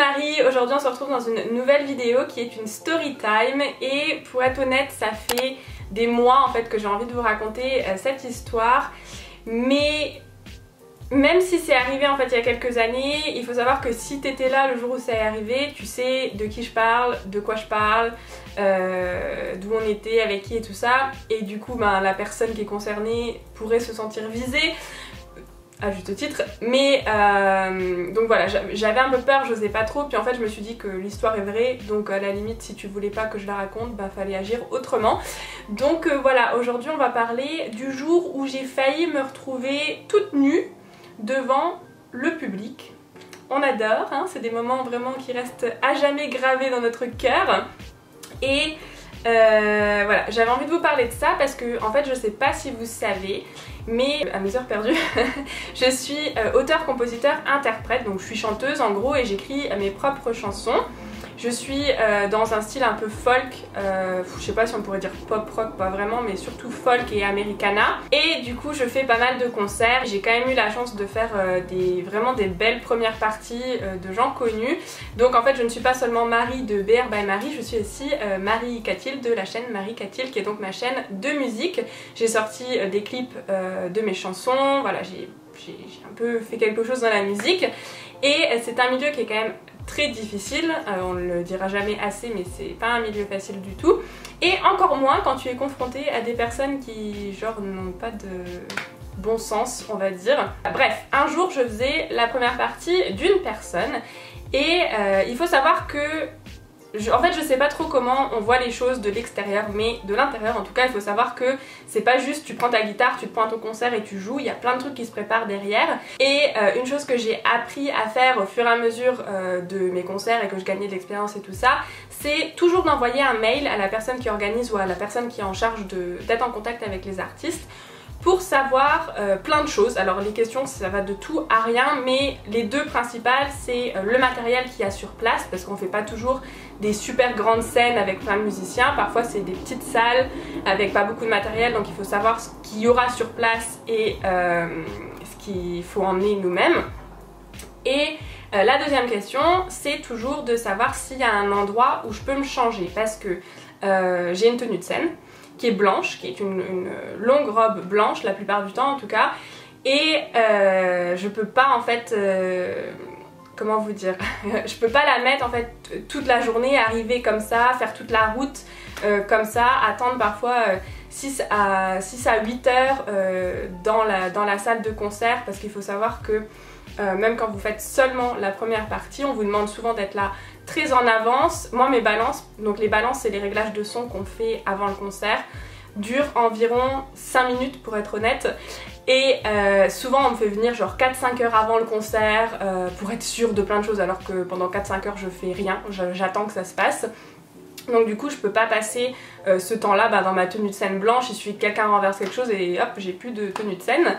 Marie, aujourd'hui on se retrouve dans une nouvelle vidéo qui est une story time et pour être honnête ça fait des mois en fait que j'ai envie de vous raconter cette histoire, mais même si c'est arrivé en fait il y a quelques années, il faut savoir que si t'étais là le jour où ça est arrivé, tu sais de qui je parle, de quoi je parle, d'où on était, avec qui et tout ça, et du coup la personne qui est concernée pourrait se sentir visée à juste titre, mais donc voilà, j'avais un peu peur, j'osais pas trop, puis en fait je me suis dit que l'histoire est vraie, donc à la limite si tu voulais pas que je la raconte, bah fallait agir autrement. Donc voilà, aujourd'hui on va parler du jour où j'ai failli me retrouver toute nue devant le public. On adore, hein, c'est des moments vraiment qui restent à jamais gravés dans notre cœur. Et voilà, j'avais envie de vous parler de ça parce que en fait je sais pas si vous savez, mais à mes heures perdues je suis auteur, compositeur, interprète, donc je suis chanteuse en gros et j'écris mes propres chansons. Je suis dans un style un peu folk, je sais pas si on pourrait dire pop rock, pas vraiment, mais surtout folk et americana. Et du coup je fais pas mal de concerts. J'ai quand même eu la chance de faire vraiment des belles premières parties de gens connus. Donc en fait je ne suis pas seulement Marie de BR by Marie, je suis aussi Marie Catil de la chaîne Marie Catil qui est donc ma chaîne de musique. J'ai sorti des clips de mes chansons, voilà, j'ai un peu fait quelque chose dans la musique. Et c'est un milieu qui est quand même très difficile, on le dira jamais assez, mais c'est pas un milieu facile du tout, et encore moins quand tu es confronté à des personnes qui genre n'ont pas de bon sens, on va dire. Bref, un jour je faisais la première partie d'une personne et il faut savoir que en fait je sais pas trop comment on voit les choses de l'extérieur, mais de l'intérieur en tout cas il faut savoir que c'est pas juste tu prends ta guitare, tu te prends à ton concert et tu joues, il y a plein de trucs qui se préparent derrière. Et une chose que j'ai appris à faire au fur et à mesure de mes concerts et que je gagnais de l'expérience et tout ça, c'est toujours d'envoyer un mail à la personne qui organise ou à la personne qui est en charge d'être en contact avec les artistes pour savoir plein de choses. Alors les questions ça va de tout à rien, mais les deux principales c'est le matériel qu'il y a sur place, parce qu'on fait pas toujours des super grandes scènes avec plein de musiciens, parfois c'est des petites salles avec pas beaucoup de matériel, donc il faut savoir ce qu'il y aura sur place et ce qu'il faut emmener nous-mêmes. Et la deuxième question c'est toujours de savoir s'il y a un endroit où je peux me changer, parce que j'ai une tenue de scène qui est blanche, qui est une longue robe blanche la plupart du temps en tout cas, et je peux pas en fait, comment vous dire, je peux pas la mettre en fait toute la journée, arriver comme ça, faire toute la route comme ça, attendre parfois 6 à 8 heures dans la salle de concert, parce qu'il faut savoir que même quand vous faites seulement la première partie, on vous demande souvent d'être là très en avance. Moi mes balances, donc les balances c'est les réglages de son qu'on fait avant le concert, durent environ 5 minutes pour être honnête, et souvent on me fait venir genre 4-5 heures avant le concert pour être sûre de plein de choses, alors que pendant 4-5 heures je fais rien, j'attends que ça se passe. Donc du coup je peux pas passer ce temps là dans ma tenue de scène blanche, il suffit que quelqu'un renverse quelque chose et hop j'ai plus de tenue de scène.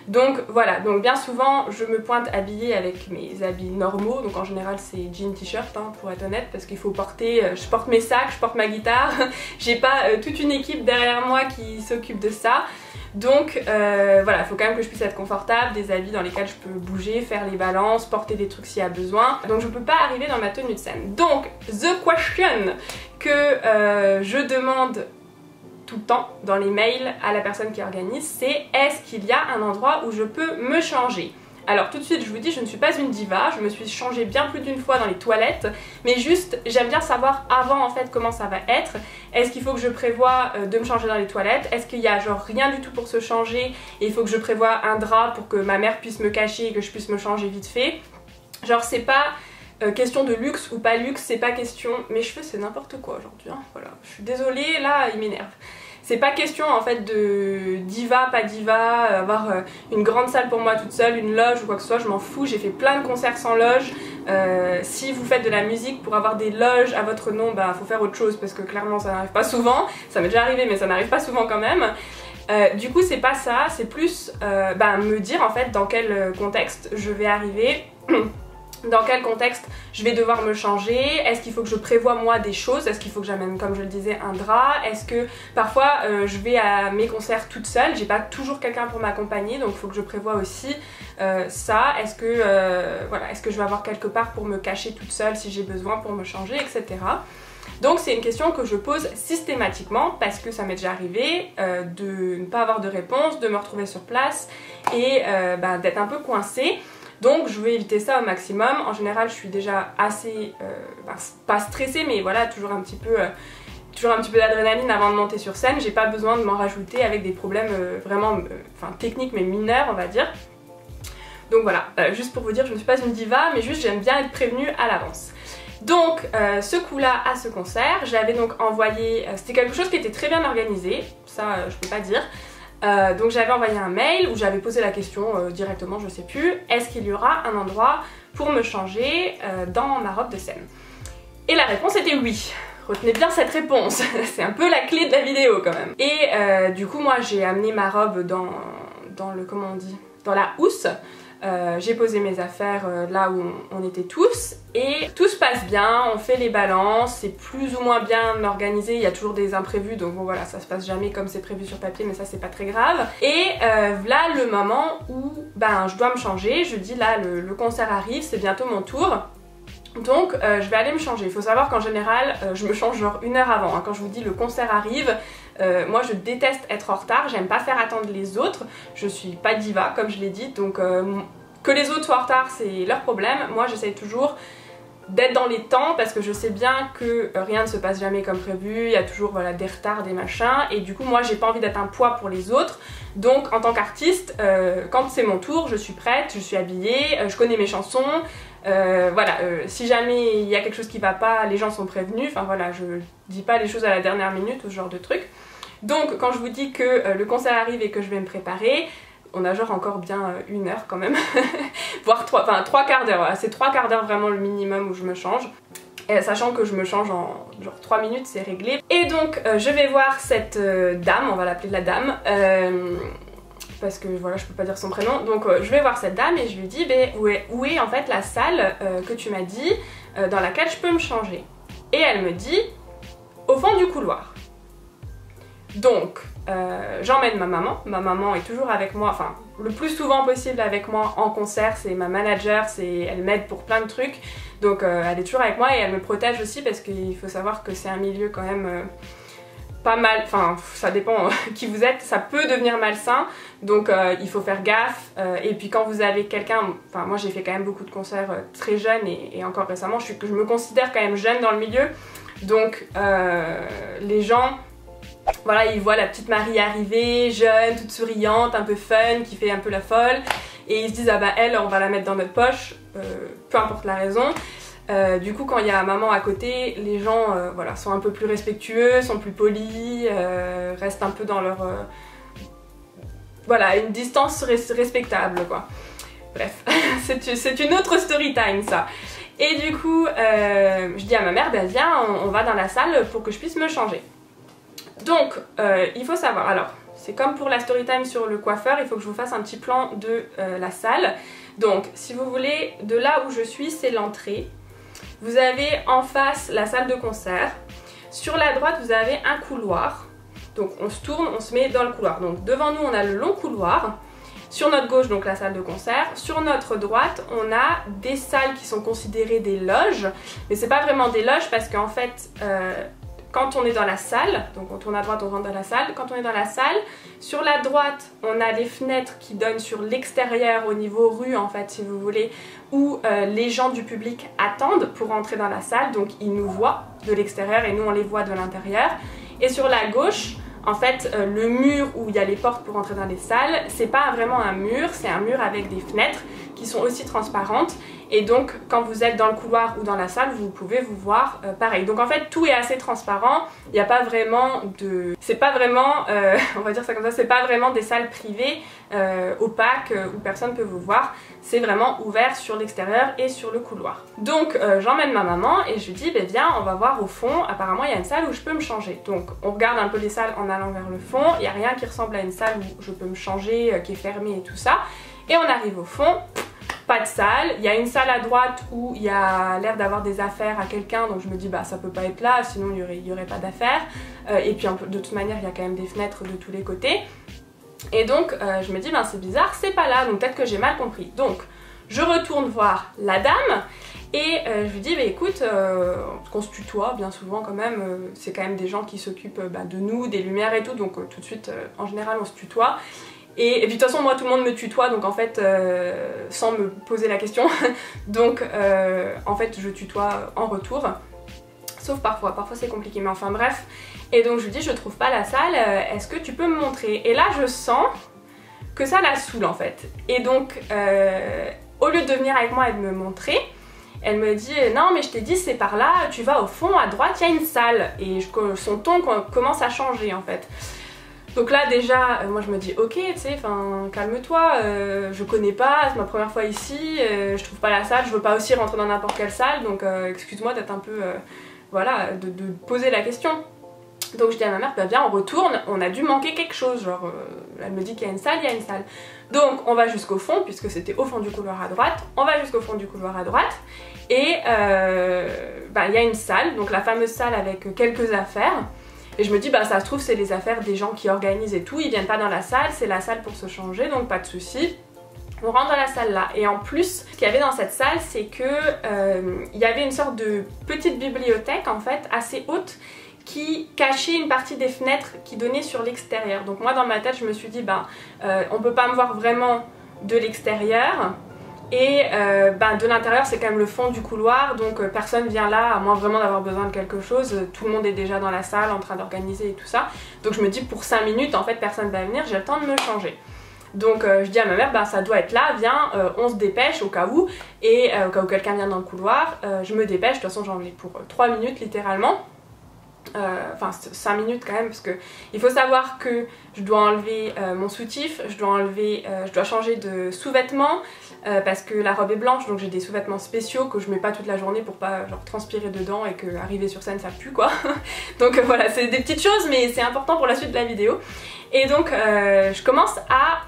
Donc voilà, donc bien souvent je me pointe habillée avec mes habits normaux, donc en général c'est jean t-shirt hein, pour être honnête, parce qu'il faut porter, je porte mes sacs, je porte ma guitare, j'ai pas toute une équipe derrière moi qui s'occupe de ça. Donc voilà, il faut quand même que je puisse être confortable, des habits dans lesquels je peux bouger, faire les balances, porter des trucs s'il y a besoin. Donc je peux pas arriver dans ma tenue de scène. Donc the question que je demande tout le temps dans les mails à la personne qui organise, c'est est-ce qu'il y a un endroit où je peux me changer? Alors tout de suite je vous dis, je ne suis pas une diva, je me suis changée bien plus d'une fois dans les toilettes, mais juste j'aime bien savoir avant en fait comment ça va être. Est-ce qu'il faut que je prévoie de me changer dans les toilettes? Est-ce qu'il y a genre rien du tout pour se changer et il faut que je prévoie un drap pour que ma mère puisse me cacher et que je puisse me changer vite fait? Genre c'est pas question de luxe ou pas luxe, c'est pas question... Mes cheveux c'est n'importe quoi aujourd'hui, hein. Voilà, je suis désolée, là ils m'énervent. C'est pas question en fait de diva, pas diva, avoir une grande salle pour moi toute seule, une loge ou quoi que ce soit, je m'en fous, j'ai fait plein de concerts sans loge. Si vous faites de la musique pour avoir des loges à votre nom, bah faut faire autre chose, parce que clairement ça n'arrive pas souvent, ça m'est déjà arrivé mais ça n'arrive pas souvent quand même. Du coup c'est pas ça, c'est plus me dire en fait dans quel contexte je vais arriver. dans quel contexte je vais devoir me changer, est-ce qu'il faut que je prévoie moi des choses, est-ce qu'il faut que j'amène, comme je le disais, un drap, est-ce que parfois je vais à mes concerts toute seule, j'ai pas toujours quelqu'un pour m'accompagner, donc il faut que je prévoie aussi ça, est-ce que, voilà, est-ce que je vais avoir quelque part pour me cacher toute seule si j'ai besoin pour me changer, etc. Donc c'est une question que je pose systématiquement parce que ça m'est déjà arrivé de ne pas avoir de réponse, de me retrouver sur place et d'être un peu coincée. Donc je vais éviter ça au maximum. En général je suis déjà assez, pas stressée, mais voilà, toujours un petit peu d'adrénaline avant de monter sur scène. J'ai pas besoin de m'en rajouter avec des problèmes vraiment techniques mais mineurs on va dire. Donc voilà, juste pour vous dire, je ne suis pas une diva, mais juste j'aime bien être prévenue à l'avance. Donc ce coup-là à ce concert, j'avais donc envoyé, c'était quelque chose qui était très bien organisé, ça je peux pas dire. Donc j'avais envoyé un mail où j'avais posé la question directement, je sais plus, est-ce qu'il y aura un endroit pour me changer dans ma robe de scène? Et la réponse était oui. Retenez bien cette réponse, c'est un peu la clé de la vidéo quand même. Et du coup moi j'ai amené ma robe dans le, comment on dit, dans la housse. J'ai posé mes affaires là où on était tous et tout se passe bien, on fait les balances, c'est plus ou moins bien organisé, il y a toujours des imprévus donc bon voilà, ça se passe jamais comme c'est prévu sur papier mais ça c'est pas très grave. Et là le moment où je dois me changer, je dis là le concert arrive, c'est bientôt mon tour. Donc je vais aller me changer. Il faut savoir qu'en général je me change genre 1 heure avant, hein. Quand je vous dis le concert arrive, moi je déteste être en retard, j'aime pas faire attendre les autres, je suis pas diva comme je l'ai dit, donc que les autres soient en retard c'est leur problème. Moi j'essaye toujours d'être dans les temps parce que je sais bien que rien ne se passe jamais comme prévu, il y a toujours voilà, des retards, des machins, et du coup moi j'ai pas envie d'être un poids pour les autres. Donc en tant qu'artiste, quand c'est mon tour, je suis prête, je suis habillée, je connais mes chansons. Voilà, si jamais il y a quelque chose qui va pas, les gens sont prévenus, enfin voilà, je dis pas les choses à la dernière minute ou ce genre de truc. Donc quand je vous dis que le concert arrive et que je vais me préparer, on a genre encore bien 1 heure quand même, voire 3 quarts d'heure, voilà. C'est 3 quarts d'heure vraiment le minimum où je me change. Sachant que je me change en genre 3 minutes, c'est réglé. Et donc je vais voir cette dame, on va l'appeler la dame, parce que voilà, je peux pas dire son prénom. Donc je vais voir cette dame et je lui dis où est en fait la salle que tu m'as dit dans laquelle je peux me changer. Et elle me dit au fond du couloir. Donc j'emmène ma maman est toujours avec moi, enfin le plus souvent possible avec moi en concert, c'est ma manager, elle m'aide pour plein de trucs, donc elle est toujours avec moi et elle me protège aussi parce qu'il faut savoir que c'est un milieu quand même pas mal, enfin ça dépend qui vous êtes, ça peut devenir malsain, donc il faut faire gaffe, et puis quand vous avez quelqu'un, enfin moi j'ai fait quand même beaucoup de concerts très jeunes et encore récemment, je me considère quand même jeune dans le milieu, donc les gens, voilà, ils voient la petite Marie arriver, jeune, toute souriante, un peu fun, qui fait un peu la folle, et ils se disent ah bah elle, on va la mettre dans notre poche, peu importe la raison. Du coup quand il y a maman à côté, les gens voilà, sont un peu plus respectueux, sont plus polis, restent un peu dans leur... voilà, une distance respectable quoi. Bref, c'est une autre story time ça. Et du coup je dis à ma mère, ben viens, on va dans la salle pour que je puisse me changer. Donc il faut savoir, alors c'est comme pour la story time sur le coiffeur, il faut que je vous fasse un petit plan de la salle. Donc si vous voulez, de là où je suis c'est l'entrée. Vous avez en face la salle de concert. Sur la droite vous avez un couloir. Donc on se tourne, on se met dans le couloir. Donc devant nous on a le long couloir. Sur notre gauche donc la salle de concert. Sur notre droite on a des salles qui sont considérées des loges. Mais c'est pas vraiment des loges parce qu'en fait... quand on est dans la salle, donc on tourne à droite, on rentre dans la salle, quand on est dans la salle, sur la droite, on a les fenêtres qui donnent sur l'extérieur, au niveau rue en fait, si vous voulez, où les gens du public attendent pour rentrer dans la salle, donc ils nous voient de l'extérieur et nous on les voit de l'intérieur. Et sur la gauche, en fait, le mur où il y a les portes pour entrer dans les salles, c'est pas vraiment un mur, c'est un mur avec des fenêtres qui sont aussi transparentes. Et donc, quand vous êtes dans le couloir ou dans la salle, vous pouvez vous voir pareil. Donc en fait, tout est assez transparent. Il n'y a pas vraiment de... C'est pas vraiment, on va dire ça comme ça, c'est pas vraiment des salles privées opaques où personne peut vous voir. C'est vraiment ouvert sur l'extérieur et sur le couloir. Donc j'emmène ma maman et je lui dis, ben viens, on va voir au fond. Apparemment, il y a une salle où je peux me changer. Donc on regarde un peu les salles en allant vers le fond. Il n'y a rien qui ressemble à une salle où je peux me changer, qui est fermée et tout ça. Et on arrive au fond. pas de salle. Il y a une salle à droite où il y a l'air d'avoir des affaires à quelqu'un, donc je me dis bah ça peut pas être là, sinon il y aurait pas d'affaires. Et puis de toute manière il y a quand même des fenêtres de tous les côtés. Et donc je me dis ben c'est bizarre, c'est pas là, donc peut-être que j'ai mal compris. Donc je retourne voir la dame et je lui dis bah écoute, qu'on se tutoie bien souvent quand même, c'est quand même des gens qui s'occupent de nous, des lumières et tout, donc tout de suite en général on se tutoie. Et puis de toute façon moi tout le monde me tutoie, donc en fait sans me poser la question, donc en fait je tutoie en retour, sauf parfois c'est compliqué, mais enfin bref. Et donc je lui dis je trouve pas la salle, est-ce que tu peux me montrer? Et là je sens que ça la saoule en fait, et donc au lieu de venir avec moi et de me montrer, elle me dit non mais je t'ai dit c'est par là, tu vas au fond à droite, il y a une salle. Et son ton commence à changer en fait. Donc là déjà moi je me dis ok tu sais, enfin calme-toi, je connais pas, c'est ma première fois ici, je trouve pas la salle, je veux pas aussi rentrer dans n'importe quelle salle, donc excuse-moi d'être un peu voilà, de poser la question. Donc je dis à ma mère bah viens on retourne, on a dû manquer quelque chose, genre elle me dit qu'il y a une salle, il y a une salle. Donc on va jusqu'au fond, puisque c'était au fond du couloir à droite, on va jusqu'au fond du couloir à droite et il y a une salle, donc la fameuse salle avec quelques affaires. Et je me dis bah ça se trouve c'est les affaires des gens qui organisent et tout, ils viennent pas dans la salle, c'est la salle pour se changer, donc pas de souci. On rentre dans la salle là, et en plus ce qu'il y avait dans cette salle c'est que il y avait une sorte de petite bibliothèque en fait assez haute qui cachait une partie des fenêtres qui donnaient sur l'extérieur. Donc moi dans ma tête je me suis dit on peut pas me voir vraiment de l'extérieur. Et de l'intérieur c'est quand même le fond du couloir, donc personne vient là à moins vraiment d'avoir besoin de quelque chose, tout le monde est déjà dans la salle en train d'organiser et tout ça. Donc je me dis pour 5 minutes en fait personne va venir, j'ai le temps de me changer. Donc je dis à ma mère ça doit être là, viens, on se dépêche au cas où, et au cas où quelqu'un vient dans le couloir, je me dépêche, de toute façon j'en ai pour 3 minutes littéralement. Enfin 5 minutes quand même, parce que il faut savoir que je dois enlever mon soutif, je dois changer de sous-vêtements parce que la robe est blanche, donc j'ai des sous-vêtements spéciaux que je mets pas toute la journée pour pas genre transpirer dedans et que arriver sur scène ça pue quoi. Donc voilà, c'est des petites choses mais c'est important pour la suite de la vidéo. Et donc je commence à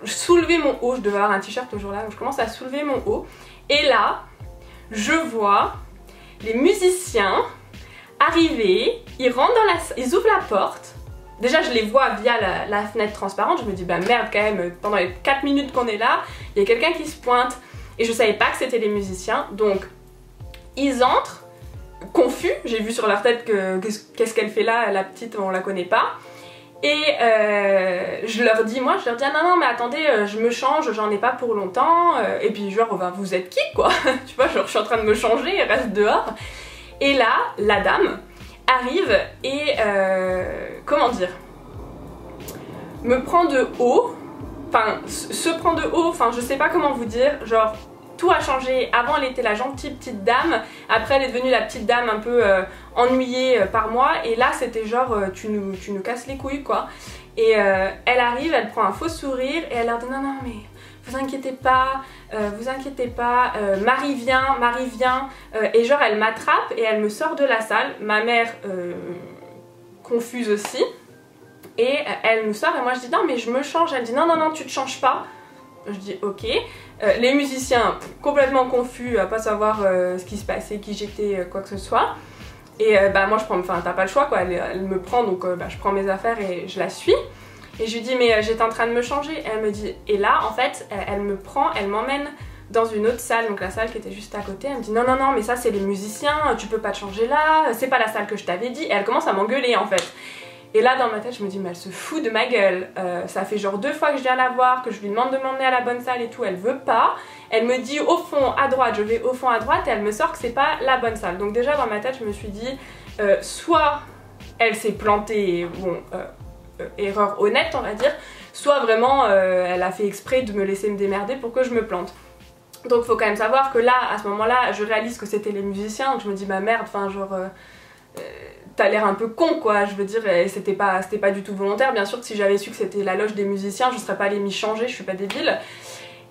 soulever mon haut, je devais avoir un t-shirt le jour là, donc je commence à soulever mon haut et là je vois les musiciens arriver, ils rentrent dans ils ouvrent la porte. Déjà je les vois via la fenêtre transparente, je me dis bah merde quand même, pendant les 4 minutes qu'on est là, il y a quelqu'un qui se pointe et je savais pas que c'était les musiciens. Donc ils entrent, confus, j'ai vu sur leur tête que qu'est-ce qu'elle fait là, la petite on la connaît pas. Et je leur dis ah non mais attendez, je me change, j'en ai pas pour longtemps. Et puis genre vous êtes qui quoi? Tu vois, genre je suis en train de me changer, elle reste dehors. Et là, la dame arrive et, comment dire, me prend de haut, enfin, se prend de haut, enfin, je sais pas comment vous dire, genre, tout a changé. Avant, elle était la gentille petite dame, après, elle est devenue la petite dame un peu ennuyée par moi, et là, c'était genre, tu nous casses les couilles, quoi. Et elle arrive, elle prend un faux sourire, et elle leur dit non, mais vous inquiétez pas, Marie vient, et genre elle m'attrape et elle me sort de la salle, ma mère confuse aussi, et elle nous sort et moi je dis non mais je me change, elle dit non tu te changes pas, je dis ok, les musiciens complètement confus à pas savoir ce qui se passait, qui j'étais, quoi que ce soit, et moi je prends, enfin t'as pas le choix quoi, elle me prend donc je prends mes affaires et je la suis. Et je lui dis mais j'étais en train de me changer, et elle me dit, et là en fait elle me prend, elle m'emmène dans une autre salle, donc la salle qui était juste à côté, elle me dit non mais ça c'est les musiciens, tu peux pas te changer là, c'est pas la salle que je t'avais dit, et elle commence à m'engueuler en fait. Et là dans ma tête je me dis mais elle se fout de ma gueule, ça fait genre 2 fois que je viens la voir, que je lui demande de m'emmener à la bonne salle et tout, elle veut pas, elle me dit au fond à droite, je vais au fond à droite et elle me sort que c'est pas la bonne salle. Donc déjà dans ma tête je me suis dit soit elle s'est plantée, bon erreur honnête on va dire, soit vraiment elle a fait exprès de me laisser me démerder pour que je me plante. Donc faut quand même savoir que là à ce moment là je réalise que c'était les musiciens, donc je me dis bah merde, enfin genre t'as l'air un peu con quoi, je veux dire, c'était pas du tout volontaire, bien sûr que si j'avais su que c'était la loge des musiciens je serais pas allée m'y changer, je suis pas débile.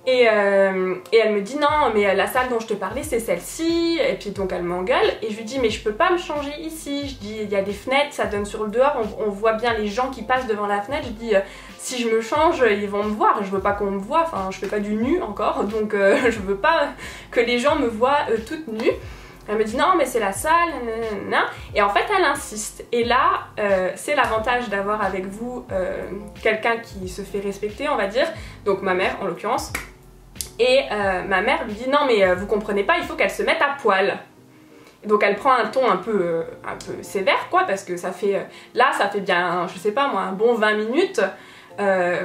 Et elle me dit non mais la salle dont je te parlais c'est celle-ci, et puis donc elle m'engueule et je lui dis mais je peux pas me changer ici, je dis il y a des fenêtres, ça donne sur le dehors, on voit bien les gens qui passent devant la fenêtre, je dis si je me change, ils vont me voir, je veux pas qu'on me voie, enfin je fais pas du nu encore, donc je veux pas que les gens me voient toute nue. Elle me dit non mais c'est la salle, nanana. Et en fait elle insiste. Et là c'est l'avantage d'avoir avec vous quelqu'un qui se fait respecter on va dire, donc ma mère en l'occurrence. Et ma mère lui dit non mais vous comprenez pas, il faut qu'elle se mette à poil. Donc elle prend un ton un peu sévère quoi, parce que ça fait, là ça fait bien, je sais pas moi, un bon 20 minutes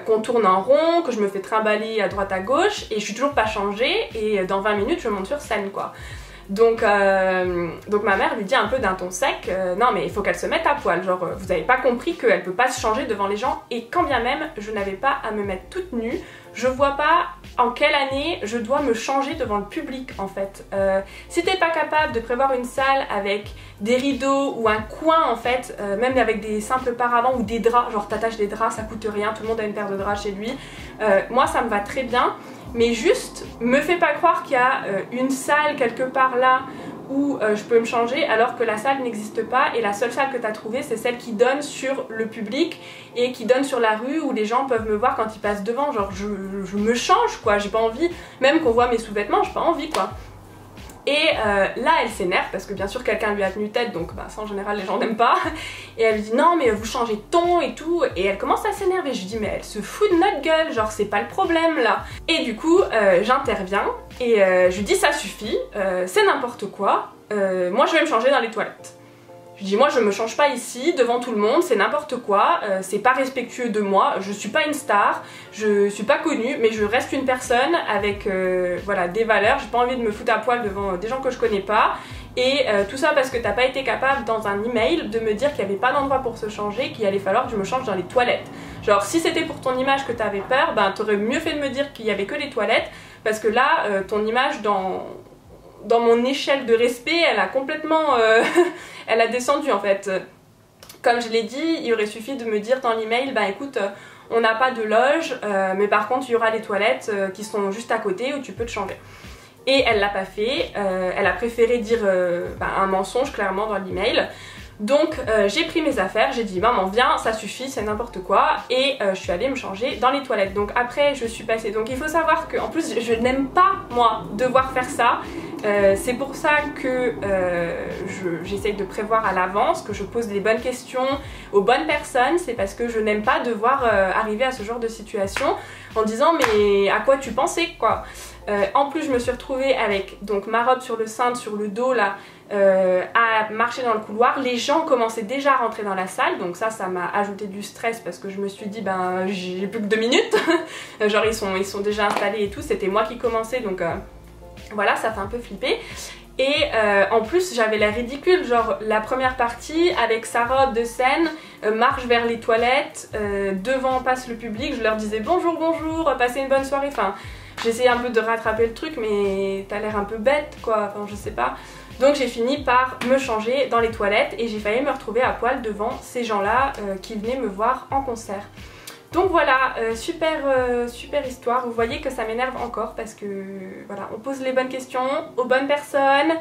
qu'on tourne en rond, que je me fais trimballer à droite à gauche et je suis toujours pas changée et dans 20 minutes je monte sur scène quoi. Donc ma mère lui dit un peu d'un ton sec, non mais il faut qu'elle se mette à poil, genre vous avez pas compris qu'elle peut pas se changer devant les gens, et quand bien même je n'avais pas à me mettre toute nue, je vois pas en quelle année je dois me changer devant le public en fait. Si t'es pas capable de prévoir une salle avec des rideaux ou un coin en fait, même avec des simples paravents ou des draps, genre t'attaches des draps, ça coûte rien, tout le monde a une paire de draps chez lui, moi ça me va très bien. Mais juste, me fais pas croire qu'il y a une salle quelque part là où je peux me changer alors que la salle n'existe pas et la seule salle que tu as trouvée c'est celle qui donne sur le public et qui donne sur la rue où les gens peuvent me voir quand ils passent devant. Genre je me change quoi, j'ai pas envie, même qu'on voit mes sous-vêtements, j'ai pas envie quoi. Et là elle s'énerve parce que bien sûr quelqu'un lui a tenu tête, donc bah, ça en général les gens n'aiment pas. Et elle lui dit non mais vous changez de ton et tout, et elle commence à s'énerver. Je lui dis mais elle se fout de notre gueule, genre c'est pas le problème là. Et du coup j'interviens et je lui dis ça suffit, c'est n'importe quoi, moi je vais me changer dans les toilettes. Je lui dis moi je me change pas ici devant tout le monde, c'est n'importe quoi, c'est pas respectueux de moi, je suis pas une star, je suis pas connue, mais je reste une personne avec voilà, des valeurs, j'ai pas envie de me foutre à poil devant des gens que je connais pas. Et tout ça parce que t'as pas été capable dans un email de me dire qu'il y avait pas d'endroit pour se changer, qu'il allait falloir que je me change dans les toilettes. Genre si c'était pour ton image que t'avais peur, ben t'aurais mieux fait de me dire qu'il y avait que les toilettes, parce que là ton image dans mon échelle de respect, elle a complètement elle a descendu en fait. Comme je l'ai dit, il aurait suffi de me dire dans l'email, bah écoute, on n'a pas de loge, mais par contre il y aura les toilettes qui sont juste à côté où tu peux te changer. Et elle l'a pas fait, elle a préféré dire un mensonge clairement dans l'email. Donc j'ai pris mes affaires, j'ai dit maman viens, ça suffit, c'est n'importe quoi, et je suis allée me changer dans les toilettes. Donc après je suis passée, donc il faut savoir que en plus je n'aime pas moi devoir faire ça, c'est pour ça que j'essaye de prévoir à l'avance, que je pose les bonnes questions aux bonnes personnes, c'est parce que je n'aime pas devoir arriver à ce genre de situation en disant mais à quoi tu pensais quoi. En plus je me suis retrouvée avec donc ma robe sur le cintre, sur le dos là, à marcher dans le couloir. Les gens commençaient déjà à rentrer dans la salle, donc ça m'a ajouté du stress parce que je me suis dit ben j'ai plus que 2 minutes genre ils sont déjà installés et tout, c'était moi qui commençais, donc voilà, ça fait un peu flipper. Et en plus j'avais l'air ridicule, genre la première partie avec sa robe de scène marche vers les toilettes, devant passe le public, je leur disais bonjour bonjour, passez une bonne soirée, enfin j'essayais un peu de rattraper le truc mais t'as l'air un peu bête quoi, enfin je sais pas. Donc j'ai fini par me changer dans les toilettes et j'ai failli me retrouver à poil devant ces gens là qui venaient me voir en concert. Donc voilà, super histoire. Vous voyez que ça m'énerve encore parce que voilà, on pose les bonnes questions aux bonnes personnes,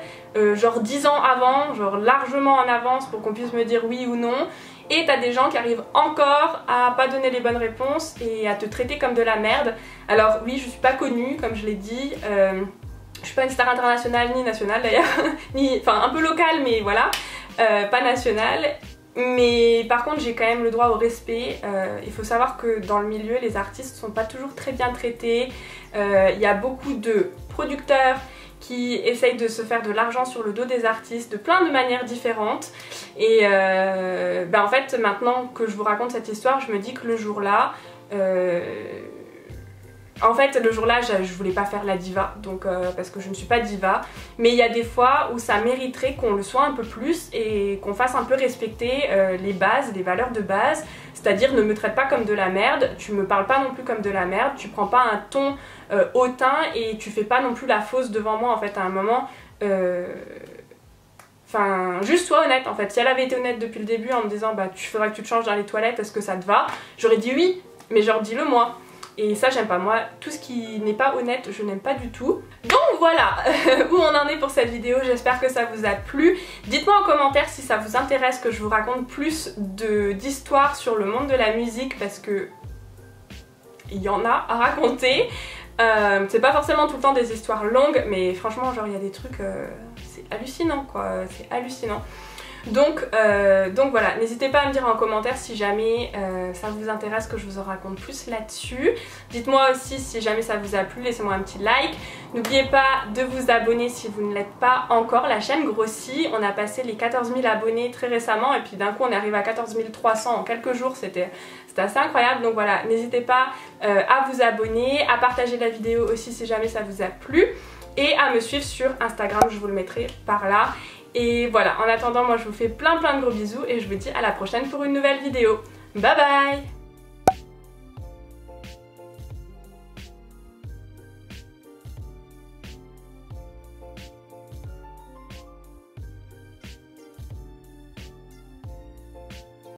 genre 10 ans avant, genre largement en avance pour qu'on puisse me dire oui ou non. Et t'as des gens qui arrivent encore à pas donner les bonnes réponses et à te traiter comme de la merde. Alors oui, je suis pas connue comme je l'ai dit, je suis pas une star internationale ni nationale d'ailleurs, enfin un peu locale mais voilà, pas nationale. Mais par contre j'ai quand même le droit au respect. Il faut savoir que dans le milieu les artistes sont pas toujours très bien traités, il y a beaucoup de producteurs qui essayent de se faire de l'argent sur le dos des artistes de plein de manières différentes. Et en fait maintenant que je vous raconte cette histoire, je me dis que le jour là, en fait le jour là je voulais pas faire la diva, donc parce que je ne suis pas diva, mais il y a des fois où ça mériterait qu'on le soit un peu plus et qu'on fasse un peu respecter les bases, les valeurs de base, c'est-à-dire ne me traite pas comme de la merde, tu me parles pas non plus comme de la merde, tu prends pas un ton hautain et tu fais pas non plus la fausse devant moi en fait à un moment. Enfin, juste sois honnête en fait. Si elle avait été honnête depuis le début en me disant bah tu faudra que tu te changes dans les toilettes, est-ce que ça te va, j'aurais dit oui, mais genre dis-le moi. Et ça j'aime pas, moi tout ce qui n'est pas honnête je n'aime pas du tout. Donc voilà où on en est pour cette vidéo, j'espère que ça vous a plu. Dites-moi en commentaire si ça vous intéresse que je vous raconte plus d'histoires sur le monde de la musique, parce que il y en a à raconter. C'est pas forcément tout le temps des histoires longues, mais franchement genre il y a des trucs, c'est hallucinant quoi, c'est hallucinant. Donc voilà, n'hésitez pas à me dire en commentaire si jamais ça vous intéresse que je vous en raconte plus là-dessus. Dites-moi aussi si jamais ça vous a plu, laissez-moi un petit like. N'oubliez pas de vous abonner si vous ne l'êtes pas encore, la chaîne grossit, on a passé les 14 000 abonnés très récemment et puis d'un coup on est arrivé à 14 300 en quelques jours, c'était assez incroyable. Donc voilà, n'hésitez pas à vous abonner, à partager la vidéo aussi si jamais ça vous a plu et à me suivre sur Instagram, je vous le mettrai par là. Et voilà, en attendant, moi je vous fais plein de gros bisous et je vous dis à la prochaine pour une nouvelle vidéo. Bye bye!